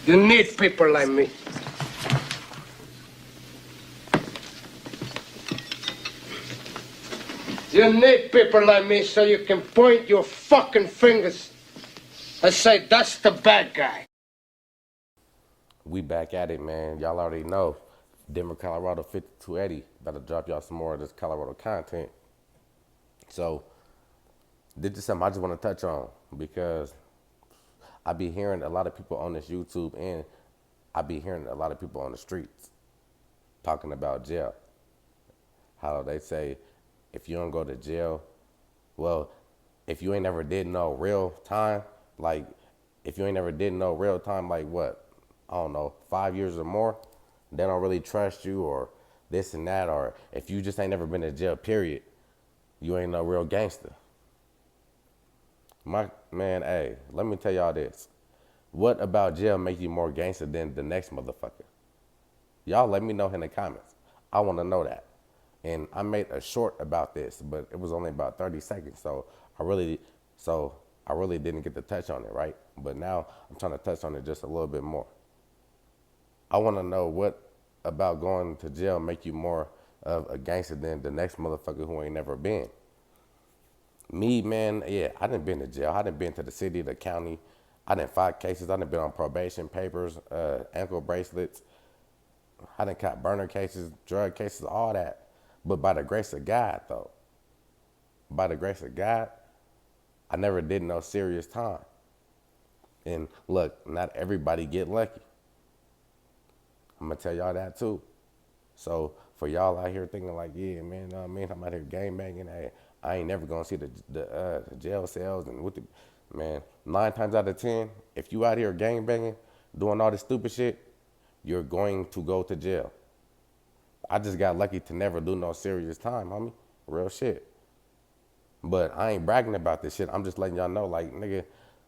You need people like me. You need people like me so you can point your fucking fingers and say, that's the bad guy. We back at it, man. Y'all already know. Denver, Colorado, 5280. About to drop y'all some more of this Colorado content. So, this is something I just want to touch on because I be hearing a lot of people on this YouTube and I be hearing a lot of people on the streets talking about jail. How they say, if you don't go to jail, well, if you ain't never did no real time, like if you ain't never did no real time, like what, I don't know, 5 years or more, they don't really trust you or this and that, or if you just ain't never been to jail, period, you ain't no real gangster. My man, hey, let me tell y'all this. What about jail make you more gangster than the next motherfucker? Y'all let me know in the comments. I want to know that. And I made a short about this, but it was only about 30 seconds. I really so I really didn't get to touch on it, right? But now I'm trying to touch on it just a little bit more. I want to know what about going to jail make you more of a gangster than the next motherfucker who ain't never been. Me, man, yeah, I done been to jail. I done been to the city, the county. I done fought cases. I done been on probation papers, ankle bracelets. I done caught burner cases, drug cases, all that. But by the grace of God, though, by the grace of God, I never did no serious time. And look, not everybody get lucky. I'm gonna tell y'all that too. So for y'all out here thinking like, yeah, man, know what I mean, I'm out here gang banging. Hey, I ain't never gonna see the jail cells and what the man. 9 times out of 10, if you out here gang banging, doing all this stupid shit, you're going to go to jail. I just got lucky to never do no serious time, homie. Real shit. But I ain't bragging about this shit. I'm just letting y'all know, like, nigga,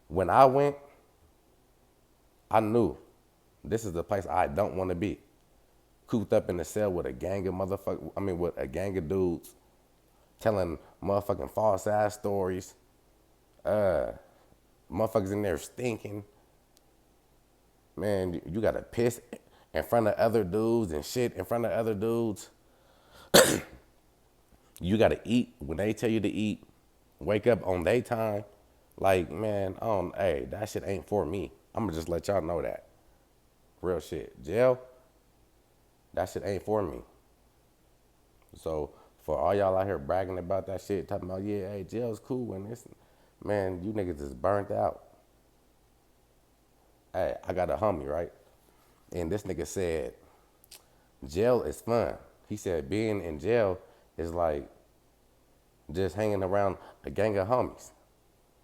when I went, I knew this is the place I don't want to be. Cooped up in the cell with a gang of motherfuckers, with a gang of dudes telling motherfucking false ass stories. Motherfuckers in there stinking. Man, you gotta piss in front of other dudes and shit in front of other dudes. You gotta eat when they tell you to eat. Wake up on their time. Like, man, hey, that shit ain't for me. I'ma just let y'all know that. Real shit. Jail, that shit ain't for me. So for all y'all out here bragging about that shit, talking about, yeah, hey, jail's cool and this, man, you niggas is burnt out. Hey, I got a homie, right? And this nigga said, jail is fun. He said being in jail is like just hanging around a gang of homies.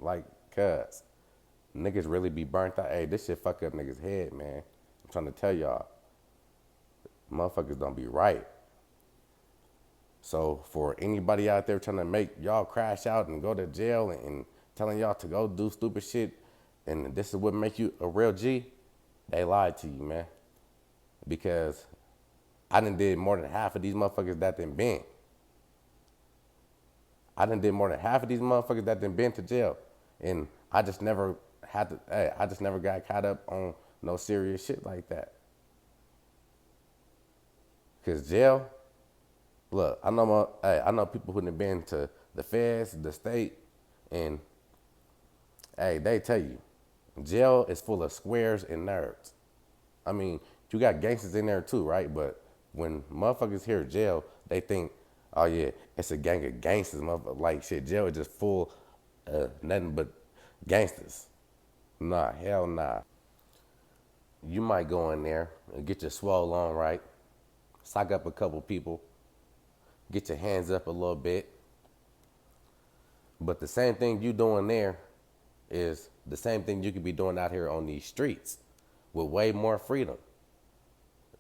Like, cuz, niggas really be burnt out. Hey, this shit fuck up niggas' head, man. I'm trying to tell y'all. Motherfuckers don't be right. So for anybody out there trying to make y'all crash out and go to jail and telling y'all to go do stupid shit and this is what make you a real G, they lied to you, man. Because I done did more than half of these motherfuckers that done been. I done did more than half of these motherfuckers that done been to jail. And I just never I just never got caught up on no serious shit like that. Cause jail, look, I know people who done been to the feds, the state, and hey, they tell you, jail is full of squares and nerds. I mean, you got gangsters in there too, right? But when motherfuckers hear jail, they think, oh yeah, it's a gang of gangsters, motherfucker. Like shit, jail is just full of nothing but gangsters. Nah, hell nah. You might go in there and get your swole on, right? Sock up a couple people, get your hands up a little bit. But the same thing you doing there is the same thing you could be doing out here on these streets with way more freedom.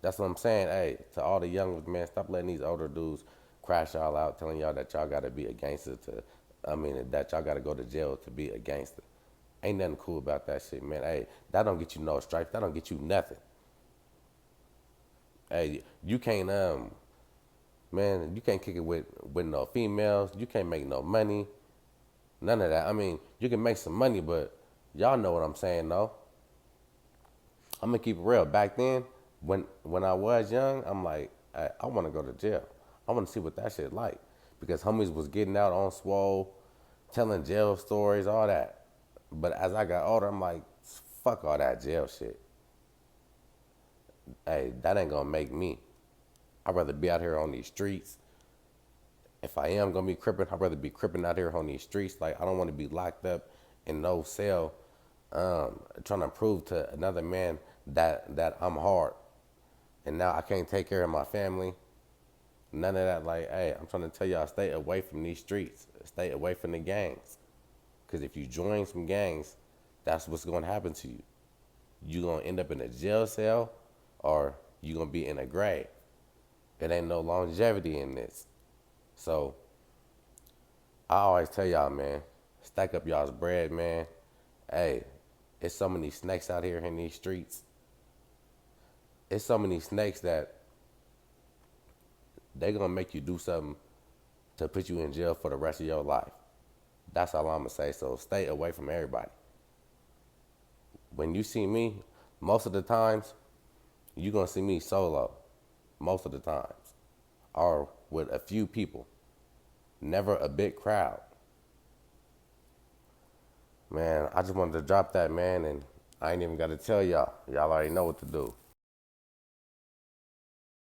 That's what I'm saying. Hey, to all the young ones, man, stop letting these older dudes crash y'all out, telling y'all that y'all gotta be a gangster that y'all gotta go to jail to be a gangster. Ain't nothing cool about that shit, man. Hey, that don't get you no stripes. That don't get you nothing. Hey, you can't man, you can't kick it with no females. You can't make no money. None of that. I mean, you can make some money, but y'all know what I'm saying, though. I'm gonna keep it real. Back then, when I was young, I'm like, I want to go to jail. I want to see what that shit like, because homies was getting out on swole, telling jail stories, all that. But as I got older, I'm like, fuck all that jail shit. Hey, that ain't gonna make me. I'd rather be out here on these streets. If I am gonna be crippin', I'd rather be crippin' out here on these streets. Like, I don't want to be locked up in no cell, trying to prove to another man that I'm hard, and now I can't take care of my family. None of that. Like, hey, I'm trying to tell y'all, stay away from these streets. Stay away from the gangs. Because if you join some gangs, that's what's gonna happen to you. You gonna end up in a jail cell, or you gonna be in a grave. It ain't no longevity in this. So I always tell y'all, man, stack up y'all's bread, man. Hey, it's so many snakes out here in these streets. It's so many snakes that they gonna make you do something to put you in jail for the rest of your life. That's all I'm gonna say. So stay away from everybody. When you see me, most of the times, you gonna see me solo. Most of the times. Or with a few people. Never a big crowd. Man, I just wanted to drop that, man, and I ain't even gotta tell y'all. Y'all already know what to do.